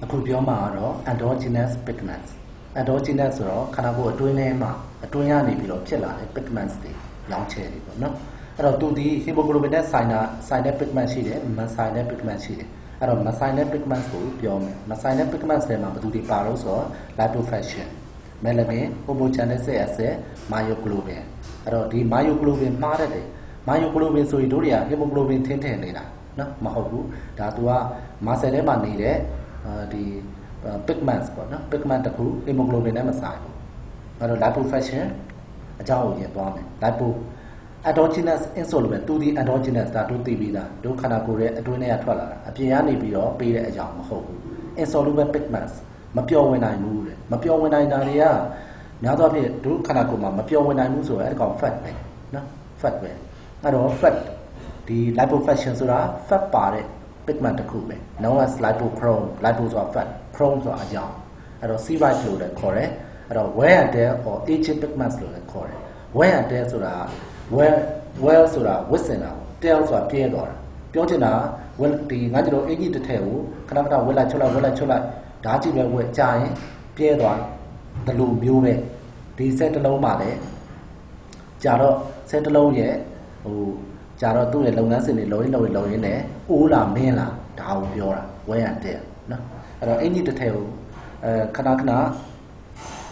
အခုပြောမှာတော့ endogenous pigments endogenous ဆိုတော့ခန္ဓာကိုယ်အတွင်းထဲမှာအတွင်းရနေပြီးတော့ဖြစ်လာတဲ့ pigments တွေရောင်းချယ်တွေပေါ့နော်အဲ့တော့သူဒီ hemoglobin နဲ့ဆိုင်တဲ့ pigment ရှိတယ်မဆိုင်တဲ့ pigment ရှိတယ်အဲ့တော့မဆိုင်တဲ့ pigments ကိုပြောမယ်မဆိုင်တဲ့ pigments တွေမှာဘယ်သူတွေပါလို့ဆိုတော့ lipofuscin melanin homogeneous acid myoglobin အဲ့တော့ဒီ myoglobin မှားတတ်တယ် myoglobin ဆိုရင်တို့တွေက hemoglobin ထင်းထည့်နေတာနော်မဟုတ်ဘူးဒါသူက muscle ထဲမှာနေတဲ့ဒီ pigments ပေါ့နော် pigment တခု hemoglobin နဲ့မဆိုင်ဘူးအဲ့တော့ lipofuscin အကြောင်းကိုရင်သွားမယ် lipo endogenous insoluble သူဒီ endogenous ဒါတို့သိပြီးသားတို့ခန္ဓာကိုယ်ရဲ့အတွင်းထဲကထွက်လာတာအပြင်ကနေပြီးတော့ပေးတဲ့အကြောင်းမဟုတ်ဘူး insoluble pigments မပျော်ဝင်နိုင်ဘူးတဲ့မပျော်ဝင်နိုင်တာတွေကများသောအားဖြင့်တို့ခန္ဓာကိုယ်မှာမပျော်ဝင်နိုင်ဘူးဆိုတော့အဲ့ကောင် fat ပဲနော် fat ပဲအဲ့တော့ fat ဒီ lipofuscin ဆိုတာ fat ပါတဲ့ pigment တစ်ခုပဲ known as lipochrome lipo ဆိုတာ fat chrome ဆိုတာအကြောင်းအဲ့တော့ derived လို့လည်းခေါ်တယ်အဲ့တော့ wear and tear or aging pigments လို့လည်းခေါ်တယ် wear and tear ဆိုတာ wear ဆိုတာဝတ်စင်တာ tear ဆိုတာပြဲသွားတာပြောချင်တာဒီငါတို့အင်ကြီးတစ်ထည်ကိုခဏခဏဝက်လိုက်ချုပ်လိုက်ဓာတ်ကြည့်ပဲဝက်ကြာရင်ပြဲသွားတယ်လို့မျိုးပဲဒီစက်တစ်လုံးမှာလည်းကြာတော့စက်တစ်လုံးရဲ့ကြာတော့သူ့ရဲ့လုပ်ငန်းစဉ်တွေလုံးရင်းနဲ့အိုးလာမင်းလာဒါကိုပြောတာဝဲရတဲ့နော်အဲ့တော့အင်ကြီးတစ်ထည်ကိုခဏ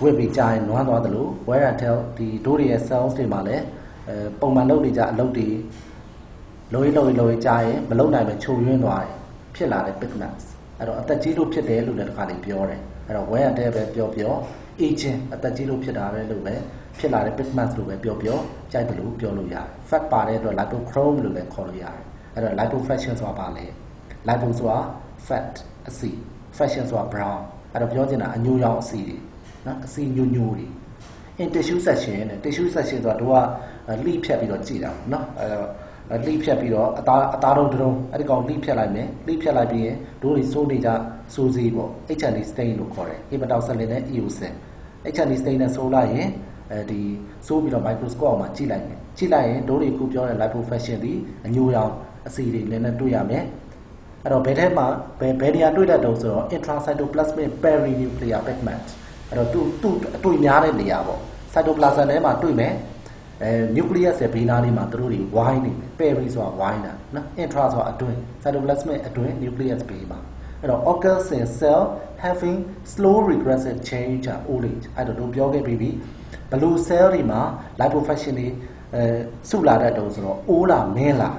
ဝက်ပြီးကြာရင်နွမ်းသွားတယ်လို့ဝဲရတဲ့ဒီဒိုးတွေရဲ့ cells တွေမှာလည်းပုံမှန်လုပ်နေကြအလုပ်တွေလုံးရင်းကြာရင်မလုပ်နိုင်ပဲချုပ်ရင်းသွားတယ်ဖြစ်လာတဲ့ pigments အဲ့တော့အသက်ကြီးလို့ဖြစ်တယ်လို့လည်းတစ်ခါလေးပြောတယ်အဲ့တော့ဝဲရတဲ့ပဲပြော aging အသက်ကြီးလို့ဖြစ်တာပဲလို့ပဲဖြစ်လာတဲ့ pigments လို့ပဲပြောကြိုက်တယ်လို့ပြောလို့ရတယ် fat ပါတဲ့အတွက် lipochrome လို့လည်းခေါ်လို့ရတယ်အဲ့တော့ lipofuscin ဆိုတာပါလေ lipo ဆိုတာ fat အဆီ fashion ဆိုတာ brown အဲ့တော့ပြောချင်တာအညိုရောင်အဆီတွေနော်အဆီညိုတွေ in tissue section နဲ့ tissue section ဆိုတာတို့ကလှိဖြတ်ပြီးတော့ကြည့်တာနော်အဲ့တော့လှိဖြတ်ပြီးတော့အသားတုံးအဲ့ဒီကောင်လှိဖြတ်လိုက်မယ်လှိဖြတ်လိုက်ပြီးရင်တို့တွေစိုးနေကြစိုးစီးပေါ့ HND stain လို့ခေါ်တယ် hepatocellular နဲ့ eosin HND stain နဲ့စိုးလိုက်ရင်ဒီစိုးပြီးတော့ microscope မှာကြည့်လိုက်ရင်တို့တွေခုပြောတဲ့ lipofuscin ဒီအညိုရောင်အဆီတွေလည်းတွေ့ရမယ်အဲ့တော့ဘယ်ထဲမှာဘယ်နေရာတွေ့တတ်တုံးဆိုတော့ intracytoplasmic perinuclear pigment အဲ့တော့သူ့အတွေ့များတဲ့နေရာပေါ့ cytoplasm ထဲမှာတွေ့မယ်nucleus ရဲ့ဘေးနားလေးမှာတို့တွေဝိုင်းနေတယ် peri ဆိုတာဝိုင်းတာနော် intra ဆိုတာအတွင်း cytoplasmic အတွင်း nucleus ဘေးမှာအဲ့တော့ occurs in cell having slow regressive change and old age အဲ့တော့တို့ပြောခဲ့ပြီးဘလို့ cell တွေမှာ lipofuscin တွေစုလာတတ်တုံးဆိုတော့အိုးလာမင်းလာ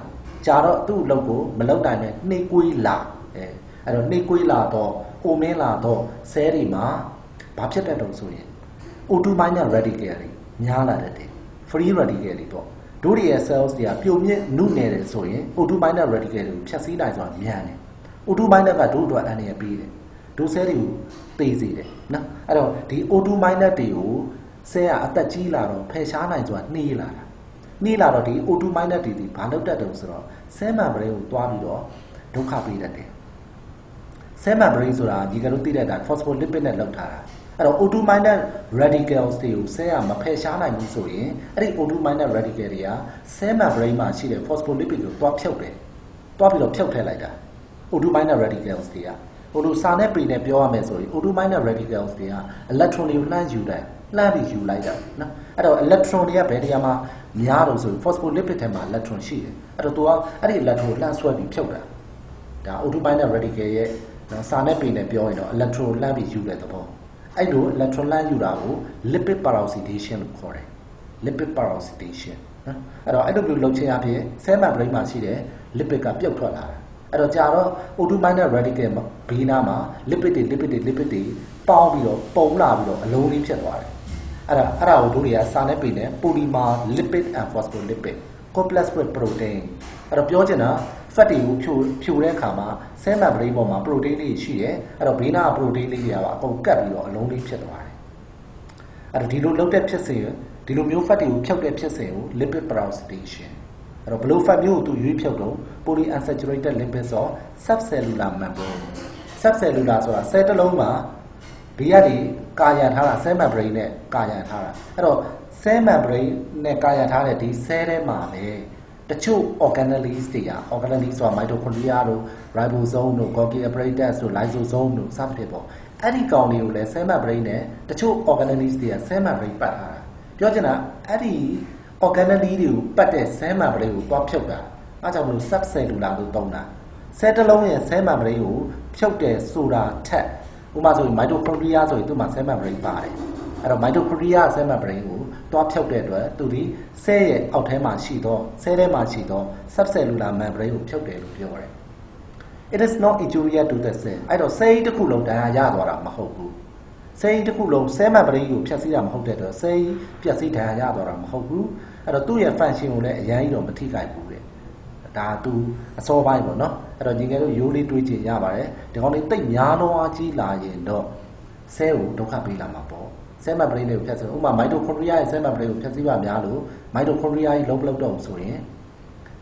ကြာတော့သူ့အလုပ်ကိုမလုပ်နိုင်နဲ့နှိကွေးလာအဲ့တော့နှိကွေးလာတော့အိုမင်းလာတော့ cell တွေမှာဘာဖြစ်တတ်တုံးဆိုရင် O2 minor radical တွေများလာတတ်တယ် free radical တွေပေါ့တို့တွေရဲ့ cells တွေကပြုံမြင့်နုနယ်တယ်ဆိုရင် O2 minor radical တွေကိုဖြတ်စည်းနိုင်ဆိုတာမြန်တယ် O2 minor ကတို့အတွက်အနေနဲ့ပြီးတယ်တို့ cell တွေကိုပေးစေတယ်နော်အဲ့တော့ဒီ O2 minor တွေကို cell ကအသက်ကြီးလာတော့ဖယ်ရှားနိုင်ဆိုတာနှီးလာတော့ဒီ O2 minor တွေဘာလုပ်တတ်တယ်ဆိုတော့ cell membrane ကိုတွားပြီးတော့ဒုက္ခပေးတတ်တယ် cell membrane ဆိုတာဒီကတို့သိတဲ့အတိုင်း phospholipid နဲ့လောက်ထားတာအဲ့တော့ O2 minor radicals တွေကို cell ကမဖယ်ရှားနိုင်ဘူးဆိုရင်အဲ့ဒီ O2 minor radical တွေက cell membrane မှာရှိတဲ့ phospholipid ကိုတွားဖြုတ်တယ်တွားပြီးတော့ဖြုတ်ထည့်လိုက်တာ O2 minor radicals တွေကဟိုလိုစာနဲ့ပေနဲ့ပြောရမယ်ဆိုရင် O2 minor radicals တွေက electron တွေကိုလှမ်းပြီးယူလိုက်တာနော်အဲ့တော့ electron တွေကဘယ်နေရာမှာများတော့ဆို phospholipid ထဲမှာ electron ရှိတယ်အဲ့တော့သူကအဲ့ဒီ electron ကိုလှမ်းဆွဲပြီးဖြုတ်တာဒါ O2 minor radical ရဲ့စာနဲ့ပေနဲ့ပြောရင်တော့ electron လှမ်းပြီးယူတဲ့သဘောအဲ့လို electron လှမ်းယူတာကို lipid peroxidation လို့ခေါ်တယ် lipid peroxidation နော်အဲ့တော့အဲ့လိုမျိုးလုပ်ခြင်းအပြင် cell membrane မှာရှိတဲ့ lipid ကပြုတ်ထွက်လာတာအဲ့တော့ကြာတော့ O2 minor radical ဘေးနားမှာ lipid တွေပေါင်းပြီးတော့ပုံလာပြီးတော့အလုံးလေးဖြစ်သွားတယ်အဲ့ဒါကိုတို့တွေကစာနဲ့ပေနဲ့ polymer lipid and phospholipid complex with protein အဲ့တော့ပြောချင်တာ fat တွေကိုဖြိုတဲ့အခါမှာ cell membrane ပေါ်မှာ protein တွေရှိတယ်အဲ့တော့ဘေးနားက protein လေးတွေကပါအကုန်ကပ်ပြီးတော့အလုံးလေးဖြစ်သွားတယ်အဲ့တော့ဒီလိုလုပ်တဲ့ဖြစ်စဉ်ဒီလိုမျိုး fat တွေကိုဖြုတ်တဲ့ဖြစ်စဉ်ကို lipid peroxidation အဲ့တော့ဘလို့ fat မျိုးကိုသူရွေးဖြုတ်တော့ polyunsaturated lipids or subcellular membrane subcellular ဆိုတာ cell တစ်လုံးမှာဘေးကနေကာရံထားတာ cell membrane နဲ့ကာရံထားတာအဲ့တော့ cell membrane နဲ့ကာရံထားတဲ့ဒီ cell ထဲမှာလေ တချို့ organelles တွေက organelles ဆိုတာ mitochondria တို့ ribosome တို့ Golgi apparatus တို့ lysosome တို့စသဖြင့်ပေါ့အဲ့ဒီကောင်တွေကိုလည်း cell membrane နဲ့တချို့ organelles တွေက cell membrane ပတ်ထားတာပြောချင်တာအဲ့ဒီ organelles တွေကိုပတ်တဲ့ cell membrane ကိုတွားဖြုတ်တာအားကြောင့်မလို့ subcellular လို့သုံးတာ cell တစ်လုံးရဲ့ cell membrane ကိုဖြုတ်တယ်ဆိုတာထက်ဥပမာဆိုရင် mitochondria ဆိုရင်သူ့မှာ cell membrane ပါတယ်အဲ့တော့ mitochondria cell membrane ကိုတွားဖြုတ်တဲ့အတွက်သူဒီ cell ရဲ့အောက်ထဲမှာရှိသော cell ထဲမှာရှိသော subcellular membrane ကိုဖြုတ်တယ်လို့ပြောတယ် It is not injurious to the cell အဲ့တော့ cell တစ်ခုလုံးဒဏ်ရာရသွားတာမဟုတ်ဘူး cell တစ်ခုလုံး cell membrane ကိုဖျက်ဆီးတာမဟုတ်တဲ့အတွက် cell ပျက်စီးဒဏ်ရာရသွားတာမဟုတ်ဘူးအဲ့တော့သူ့ရဲ့ function ကိုလည်းအရင်ကြီးတော့မထိခိုက်ဘူးတဲ့ဒါသူအစောပိုင်းပေါ့နော်အဲ့တော့ညီငယ်တို့ရိုးလေးတွေးကြည့်ရပါတယ်ဒီကောင်လေးတိတ်များလုံးအားကြီးလာရင်တော့ cell ကိုဒုက္ခပေးလာမှာပေါ့ cell membrane ကိုဖျက်ဆီးဥပမာ mitochondria ရဲ့ cell membrane ကိုဖျက်ဆီးပါများလို့ mitochondria ကြီးလုံးမလုံးတော့ဆိုရင်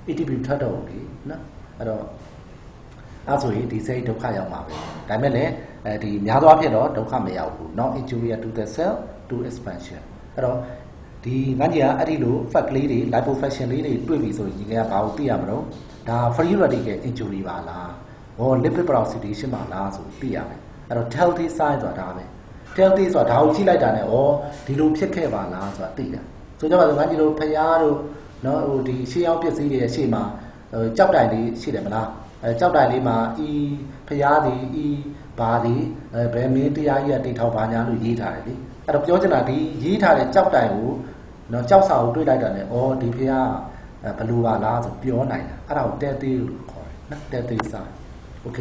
ATP ထွက်တော့ဘူးလေနော်အဲ့တော့အဲ့ဆိုရင်ဒီ cell ဒုက္ခရောက်မှာပဲဒါပေမဲ့လည်းဒီများသောအားဖြင့်တော့ဒုက္ခမရောက်ဘူး not injurious to the cell to expansion အဲ့တော့ဒီငန်းကြီးကအဲ့ဒီလို fat လေးတွေ lipofuscin လေးတွေတွေ့ပြီဆိုရင်ညီကဘာကိုသိရမလို့ဒါ free radical injury ပါလားဟော lipid peroxidation ပါလားဆိုသိရမယ်အဲ့တော့ healthy side ဆိုတာဒါပဲ healthy ဆိုတာဒါကိုကြည့်လိုက်တာနဲ့ဩဒီလိုဖြစ်ခဲ့ပါလားဆိုတာသိတာဆိုကြပါစို့ငန်းကြီးတို့ဖျားတို့နော်ဟိုဒီရှေးအောင်ပစ္စည်းတွေရဲ့ရှေ့မှာကြောက်တိုင်လေးရှိတယ်မလားကြောက်တိုင်လေးမှာဖျားသည်ဘာသည်ဘယ်မင်းတရားကြီးကတိတ်ထောက်ပါညာလို့ရေးထားတယ်လေအဲ့တော့ပြောချင်တာဒီရေးထားတဲ့ကြောက်တိုင်ကိုနော်ကြောက်စာကိုတွေးလိုက်တာနဲ့ဩဒီဖျားဘလူပါလားဆိုပြောနိုင်တာအဲ့ဒါကိုတဲသေးလို့ခေါ်တယ်နော်တဲသေးစာโอเค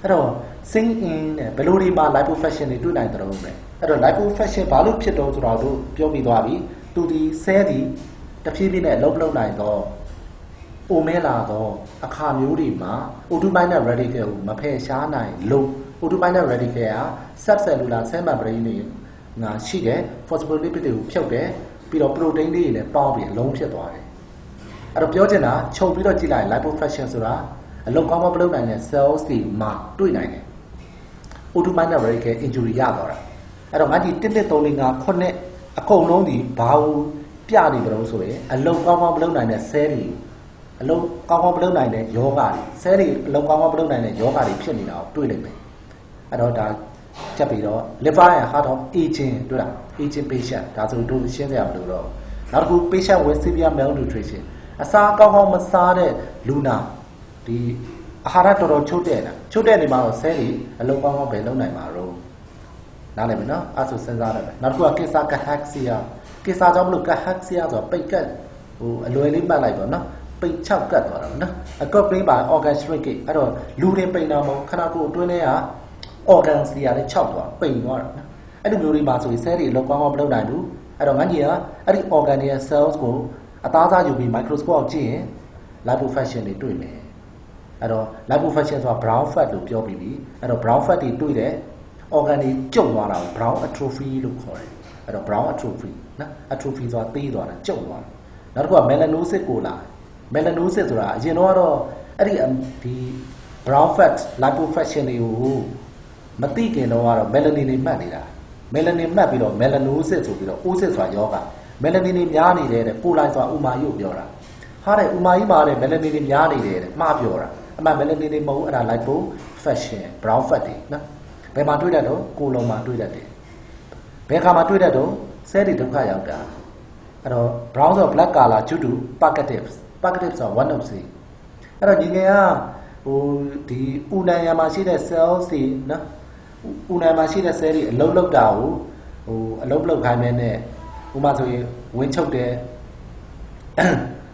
အဲ့တော့ sing in နဲ့ဘယ်လိုဒီမှာ lipofuscin တွေတွေ့နိုင်တယ်လို့ပဲအဲ့တော့ lipofuscin ဘာလို့ဖြစ်တော့ဆိုတော့တို့ပြောပြီးသွားပြီသူဒီ cell ဒီတဖြည်းဖြည်းနဲ့လုံးနိုင်တော့အိုမဲလာတော့အခါမျိုးတွေမှာ autopilot radical ကိုမဖယ်ရှားနိုင်လို့ autopilot radical က subcellular cell membrane တွေငါရှိတယ် phospholipid တွေကိုဖြုတ်တယ်ပြီးတော့ protein တွေလည်းပေါင်းပြီးအလုံးဖြစ်သွားတယ်အဲ့တော့ပြောချင်တာချုပ်ပြီးတော့ကြည့်လိုက် lipofuscin ဆိုတာအလုံးကောင်းမလုပ်နိုင်တဲ့ cells တွေမှာတွေ့နိုင်တယ် autopilot radical injury ရသွားတာအဲ့တော့ငါဒီ1 2 3 4 5 9အကုန်လုံးဒီဘာကိုပြနေကြလို့ဆိုရင်အလုံးကောင်းမလုပ်နိုင်တဲ့ cell တွေအလုံးကောင်းမလုပ်နိုင်တဲ့ယောဂတွေ cell တွေအလုံးကောင်းမလုပ်နိုင်တဲ့ယောဂတွေဖြစ်နေတာကိုတွေ့နိုင်မယ်အဲ့တော့ဒါချက်ပြီးတော့ liver and heart of aging တွေ့လား aging patient ဒါဆိုတို့ရှင်းစရာမလိုတော့နောက်တစ်ခု patient with severe malnutrition အစာကောင်းမစားတဲ့လူနာဒီအာဟာရတော်ချုပ်တဲ့နေမှာတော့ cell တွေအလုံးကောင်းပဲလုပ်နိုင်မှာတော့နားလည်မယ်နော်အဲ့ဆိုစဉ်းစားရတယ်နောက်တစ်ခုက ကိစ္စကြောင့်မလို့ cachexia ဆိုတော့ပိတ်ကတ်ဟိုအလွယ်လေးမှတ်လိုက်တော့နော်ပိတ်ချောက်ကတ်သွားတာနော်အကော့ပင်းပါ organ shrinkage အဲ့တော့လူတွေပိန်တာမဟုတ်ခဏကိုအတွင်းထဲက organ တွေလည်းခြောက်သွားပိန်သွားတာနော်အဲ့ဒီမျိုးတွေမှာဆိုရင် cell တွေအလုံးကောင်းမလုပ်နိုင်ဘူးအဲ့တော့ငန်းကြီးကအဲ့ဒီ organ တွေရဲ့ cells ကိုအသားစားယူပြီး microscope အောက်ကြည့်ရင် lipofuscin တွေတွေ့မယ်အဲ့တော့ lipofuscin ဆိုတာ brown fat လို့ပြောပြီးပြီအဲ့တော့ brown fat တွေတွေ့တဲ့ organ တွေကျုပ်သွားတာကို brown atrophy လို့ခေါ်တယ်အဲ့တော့ brown atrophy နော် atrophy ဆိုတာသေးသွားတာကျုပ်သွားတာနောက်တစ်ခုက melanocyte ကိုလာ melanocyte ဆိုတာအရင်တော့အဲ့ဒီ brown fat lipofuscin တွေကိုမသိခင်တော့ကတော့ melanin တွေမှတ်နေတာ melanin မှတ်ပြီးတော့ melanocyte ဆိုပြီးတော့ oocyte ဆိုတာယောဂ melanin တွေများနေတယ်တဲ့ပိုလိုက်ဆိုတာဥမာကြီးကိုပြောတာဟာတဲ့ဥမာကြီးမှာတဲ့ melanin တွေများနေတယ်တဲ့မှားပြောတာအမှန် melanin တွေမဟုတ်အဲ့ဒါ lipofuscin brown fat တွေနော်ဘယ်မှာတွေ့တတ်တော့ကိုယ်လုံးမှာတွေ့တတ်တယ်ဘယ်ခါမှာတွေ့တတ်တော့ cell တွေဒုက္ခရောက်တာအဲ့တော့ brown ဆို black color due to purgatives ဆို one of C အဲ့တော့ညီငယ်ကဟိုဒီဥနံရံမှာရှိတဲ့ cells တွေနော်ဥနံမှာရှိတဲ့ cell တွေအလုံးလောက်တာကိုဟိုအလုံးလောက်ခိုင်းမဲနဲ့ဥပမာဆိုရင်ဝင်းချုပ်တယ်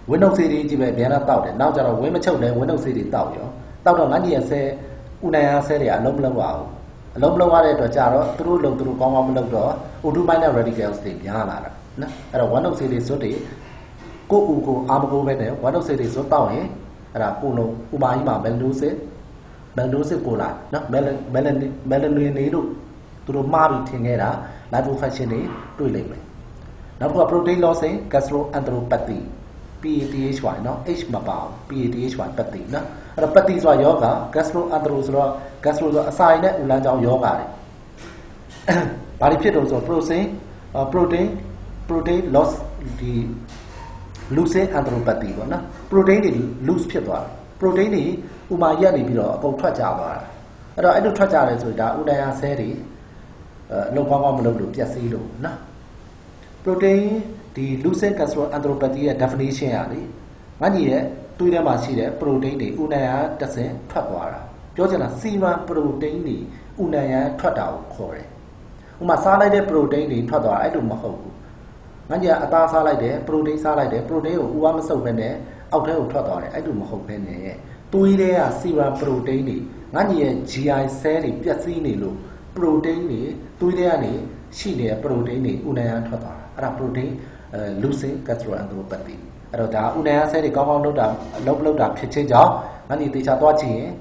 ဝင်းနှုတ်ဆေးတွေကြီးပဲအများနဲ့တောက်တယ်နောက်ကျတော့ဝင်းမချုပ်တယ်ဝင်းနှုတ်ဆေးတွေတောက်ရောတောက်တော့ငန်းကြီးရဲ့ cell ဥနံရံ cell တွေအလုံးမလောက်ပါဘူးအလုံးမလောက်ရတဲ့အတွက်ကြတော့သူတို့ကောင်းမလုပ်တော့ autopilot radicals တွေများလာတာနော်အဲ့တော့ one of C တွေစွတ်တွေကိုအာမကိုပဲနဲ့ one of C တွေစွတ်တောက်ရင်အဲ့ဒါကိုလုံးဥမာကြီးမှာ melanocyte ကိုလာနော် melanin တွေတို့သူတို့မှားပြီးထင်ခဲ့တာ lipofuscin တွေတွေ့လိမ့်မယ်နောက်တစ်ခုက protein losing gastroenteropathy PATHY နော် H မပါဘူး PATHY ပတ်တိနော်အဲ့တော့ပတ်တိဆိုတာယောဂ gastroentero ဆိုတော့ gastro ဆိုအစာရည်နဲ့ဥလမ်းကြောင်းယောဂတွေဘာတွေဖြစ်တော့ဆိုprotein loss ဒီ losing anthropathy ပေါ့နော် protein တွေ lose ဖြစ်သွားတယ် protein တွေဥမာရက်နေပြီးတော့အကုန်ထွက်ကြသွားတာအဲ့တော့အဲ့လိုထွက်ကြတယ်ဆိုရင်ဒါဥဒယဆဲတွေအလုံးကောင်းကောင်းမလုပ်လို့ပျက်စီးလို့နော် protein ဒီ losing anthropathy ရဲ့ definition ကလေငါကြီးရဲ့တွေးထဲမှာရှိတဲ့ protein တွေဥဒယတဆင်ထွက်သွားတာပြောချင်တာ serum protein တွေဥဒယထွက်တာကိုခေါ်တယ်ဥမာစားလိုက်တဲ့ protein တွေထွက်သွားတာအဲ့လိုမဟုတ်ဘူးငါကြီးကအသားစားလိုက်တယ် protein စားလိုက်တယ် protein ကိုဥဝမစုပ်ပဲနဲ့အောက်ထဲကိုထွက်သွားတယ်အဲ့လိုမဟုတ်ဘဲနဲ့သွေးထဲက serum protein တွေငါကြီးရဲ့ GI cell တွေပျက်စီးနေလို့ protein တွေသွေးထဲကနေရှိနေတဲ့ protein တွေဥဒယထွက်သွားတာအဲ့ဒါ protein losing gastroenteropathy အဲ့တော့ဒါဥဒယဆဲတွေကောင်းကောင်းလုပ်တာဖြစ်ခြင်းကြောင့်ငါကြီးတေချာသွားကြည့်ရင်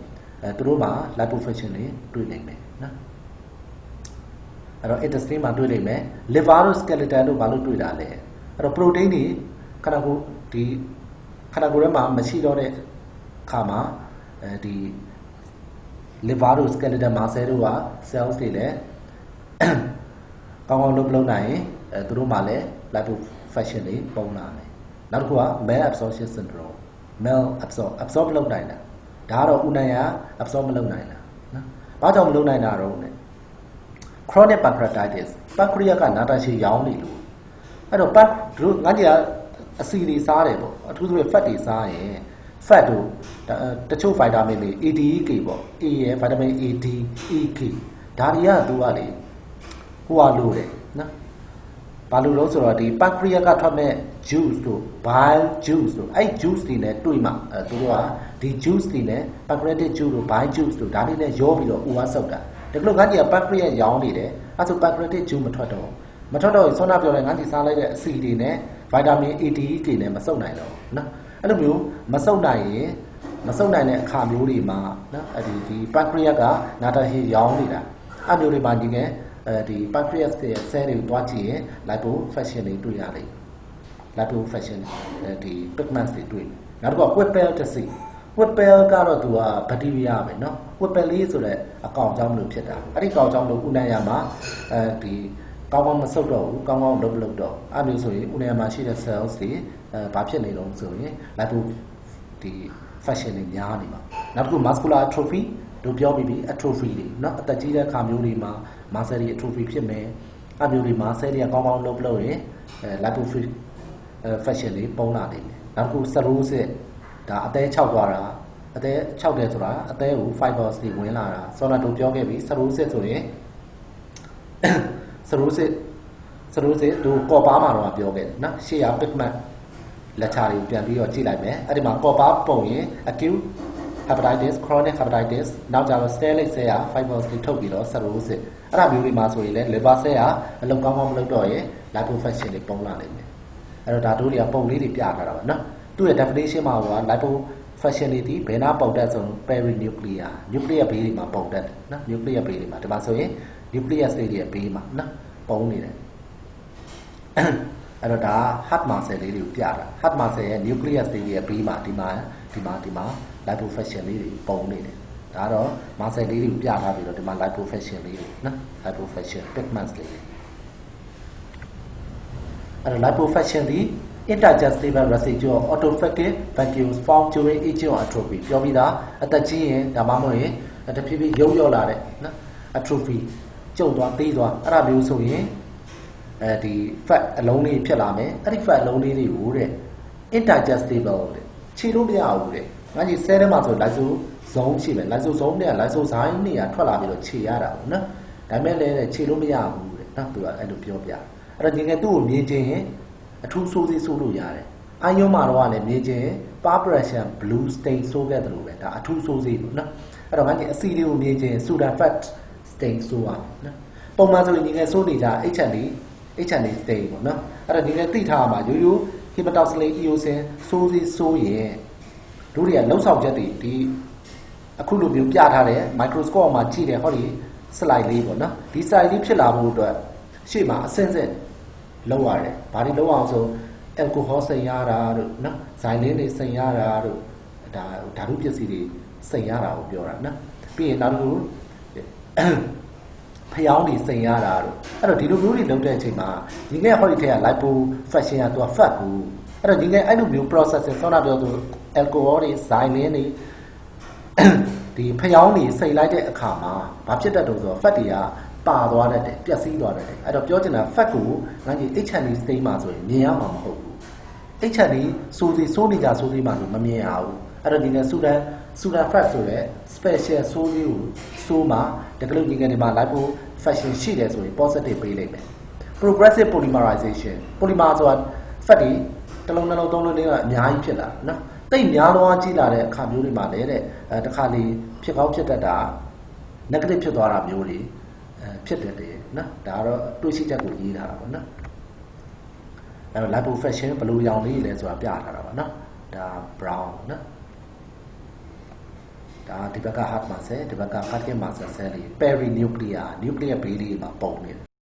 သူတို့မှာ lipofuscin တွေတွေ့နိုင်မယ်နော်အဲ့တော့ intestine မှာတွေ့နိုင်မယ် liver တို့ skeleton တို့ဘာလို့တွေ့တာလဲအဲ့တော့ protein တွေခန္ဓာကိုယ်ထဲမှာမရှိတော့တဲ့အခါမှာဒီ liver တို့ skeleton muscle တို့က cells တွေလည်းကောင်းကောင်းလုပ်နိုင်ရင်သူတို့မှာလည်း lipofuscin တွေပုံလာတယ်နောက်တစ်ခုက malabsorption syndrome absorb လုပ်နိုင်တာဒါကတော့ဥဒယ absorb မလုပ်နိုင်တာနော်ဘာကြောင့်မလုပ်နိုင်တာတော့လဲ chronic pancreatitis pancreas ကနာတာရှည်ရောင်းနေလို့အဲ့တော့တို့ငါကြီးကအဆီတွေစားတယ်ပေါ့အထူးသဖြင့် fat တွေစားရင် fat တို့တချို့ vitamin တွေ ADEK ပေါ့ A ရယ် vitamin A D E K ဒါတွေကသူကလေဟိုလိုတယ်နော်ဘာလို့လဲဆိုတော့ဒီ pancreas ကထွက်မဲ့ juice တို့ bile juice တို့အဲ့ juice တွေနဲ့တွေ့မှသူတို့ကဒီ juice တွေနဲ့ pancreatic juice တို့ bile juice တို့ဒါတွေနဲ့ရောပြီးတော့ဥဝါဆုပ်တာဒါကလို့ငါကြီးက pancreas ရောင်းနေတယ်အဲ့ဆို pancreatic juice မထွက်တော့ဆောနာပြောတယ်ငါကြီးစားလိုက်တဲ့အဆီတွေနဲ့ vitamin A D E K နဲ့မဆုပ်နိုင်တော့နော်အဲ့လိုမျိုးမဆုပ်နိုင်တဲ့အခါမျိုးတွေမှာနော်အဲ့ဒီ pancreas ကနာတာရှည်ရောင်းနေတာအဲ့မျိုးတွေမှာဒီကဒီ pancreas ရဲ့ cell တွေကိုတွားကြည့်ရင် lipofuscin တွေတွေ့ရလိမ့်မယ် lipofuscin ဒီ pigments တွေတွေ့နောက်တစ်ခုက whipple disease whipple ကတော့သူက bacteria ပဲเนาะ whipple လေးဆိုတဲ့အကောင်ကြောင့်မလို့ဖြစ်တာအဲ့ဒီကောင်ကြောင့်လို့ဥဒယမှာဒီကောင်းကောင်းမဆုပ်တော့ဘူးကောင်းကောင်းလုပ်တော့အဲ့မျိုးဆိုရင်ဥဒယမှာရှိတဲ့ cells တွေဘာဖြစ်နေတော့ဆိုရင် lipofuscin တွေများနေမှာနောက်တစ်ခု muscular atrophy တို့ပြောပြီးပြီ atrophy တွေเนาะအသက်ကြီးတဲ့အခါမျိုးတွေမှာ muscle တွေ atrophy ဖြစ်မယ်အဲ့မျိုးတွေမှာ cell တွေကကောင်းကောင်းလုပ်ရင်lipofuscin တွေပုံလာနေတယ်နောက်တစ်ခု cirrhosis ဒါအသေး6သွားတာအသေး6တယ်ဆိုတာအသေးကို fibers တွေဝင်လာတာဆောနာတို့ပြောခဲ့ပြီ cirrhosis ဆိုရင် cirrhosis တို့ကော်ပါမှာတော့ပြောခဲ့တယ်နော်ရှေ့ရ pigment လက်ချာတွေကိုပြန်ပြီးတော့ကြည့်လိုက်မယ်အဲ့ဒီမှာကော်ပါပုံရင် acute hepatitis chronic hepatitis နောက်ကျတော့ stellate cell က fibers တွေထုတ်ပြီးတော့ cirrhosis အဲ့ဒါမျိုးတွေမှာဆိုရင်လည်း liver cell ကအလုံးကောင်းကောင်းမလုပ်တော့ရင် lipofuscin တွေပုံလာနိုင်တယ်အဲ့တော့ဒါတို့တွေကပုံလေးတွေပြထားတာပါနော်သူ့ရဲ့ definition မှာက lipofuscin တွေဒီဘယ်နာပေါက်တက်ဆို perinuclear nuclear ဘေးတွေမှာပေါက်တက်တယ်နော် nuclear ဘေးတွေမှာဒီမှာဆိုရင် nucleus တွေရဲ့ဘေးမှာနော်ပုံနေတယ်အဲ့တော့ဒါ heart muscle လေးတွေကိုပြတာ heart muscle ရဲ့ nucleus တွေရဲ့ဘေးမှာဒီမှာ lipofuscin လေးတွေပုံနေတယ်ဒါတော့ muscle လေးတွေကိုပြထားပြီးတော့ဒီမှာ lipofuscin လေးတွေနော် lipofuscin pigments လေးတွေအဲ့တော့ lipofuscin ဒီ interdigestible residue of autophagic vacuoles formed during aging or atrophy ပြောပြီးသားအသက်ကြီးရင်ဒါမှမဟုတ်ရင်တဖြည်းဖြည်းရုပ်ရော့လာတဲ့နော် atrophy ကျုံသွားသေးသွားအဲ့ဒါမျိုးဆိုရင်ဒီ fat အလုံးလေးဖြစ်လာမယ်အဲ့ဒီ fat အလုံးလေးတွေကိုတဲ့ interdigestible တဲ့ခြေလို့မရဘူးတဲ့ငါကြီး cell ထဲမှာဆို lysosome ရှိမယ် lysosome နဲ့ lysozyme တွေကထွက်လာပြီးတော့ခြေရတာပေါ့နော်ဒါပေမဲ့လည်းခြေလို့မရဘူးတဲ့နော်သူကအဲ့လိုပြောပြအဲ့တော့ငယ်ငယ်သူ့ကိုမြင်ချင်းရင်အထူးဆိုးသေးဆိုးလို့ရတယ်အာယုံမှာတော့လည်းမြင်ချင်း purplish blue stain ဆိုးခဲ့တယ်လို့ပဲဒါအထူးဆိုးသေးပေါ့နော်အဲ့တော့ငါကြီးအဆီလေးကိုမြင်ချင်း soda fat stain ဆိုးရနော်ပုံမှန်ဆိုရင်ငယ်ငယ်ဆိုးနေကြ HND stain ပေါ့နော်အဲ့တော့ငယ်ငယ်သိထားမှာရိုးရိုး hematoxylate eosin ဆိုးသေးဆိုးရင်တို့တွေကလှုပ်ဆောင်ချက်တွေဒီအခုလိုမျိုးပြထားတဲ့ microscope မှာကြည့်တယ်ဟောဒီ slide လေးပေါ့နော်ဒီ slide လေးဖြစ်လာဖို့အတွက်ရှေ့မှာအစင်းစင်းလောက်ရတယ်ဘာတွေလောက်အောင်ဆို alcohol စိန်ရတာတို့နော်ဇိုင်လင်းတွေစိန်ရတာတို့ဒါဓာတုပစ္စည်းတွေစိန်ရတာကိုပြောတာနော်ပြီးရင်နောက်တစ်ခုဖျောင်းတွေစိန်ရတာတို့အဲ့တော့ဒီလိုမျိုးတွေလုပ်တဲ့အချိန်မှာဒီကဟောဒီထက်က lipofuscin ကသူက fat ကို အဲ့တော့ဒီကအဲ့လိုမျိုး processing ဆောနာပြောသူ alcohol တွေ xylene တွေဒီဖျောင်းတွေစိတ်လိုက်တဲ့အခါမှာဘာဖြစ်တတ်တော့ဆိုတော့ fat တွေကပါသွားတတ်တယ်ပျက်စီးသွားတတ်တယ်အဲ့တော့ပြောချင်တာ fat ကိုငါကြီး HND state မှာဆိုရင်မြင်ရမှာမဟုတ်ဘူး HND စိုးနေကြစိုးသေးမှလို့မမြင်ရဘူးအဲ့တော့ဒီကဆူဒန် fat ဆိုရဲ special စိုးလေးကိုစိုးမှာတကယ်လို့ဒီကနေ့မှာ lipofuscin ရှိတယ်ဆိုရင် positive ပေးလိုက်မယ် progressive polymerization polymer ဆိုတာ fat တွေတစ်လုံးနှလုံးသုံးလုံးလေးကအများကြီးဖြစ်လာနော်တိတ်များတော့ကြီးလာတဲ့အခါမျိုးတွေမှာလည်းတဲ့တခါလေဖြစ်ကောင်းဖြစ်တတ်တာ negative ဖြစ်သွားတာမျိုးတွေဖြစ်တတ်တယ်နော်ဒါကတော့တွေးရှိချက်ကိုရေးထားတာပေါ့နော်အဲ့တော့ lipofuscin ဘယ်လိုရောင်လေးလဲဆိုတာပြထားတာပါနော်ဒါ brown နော်ဒါဒီဘက်က heart muscle ဒီဘက်က cardiac muscle cell တွေ perinuclear nuclear ဘေးလေးမှာပုံနေတယ်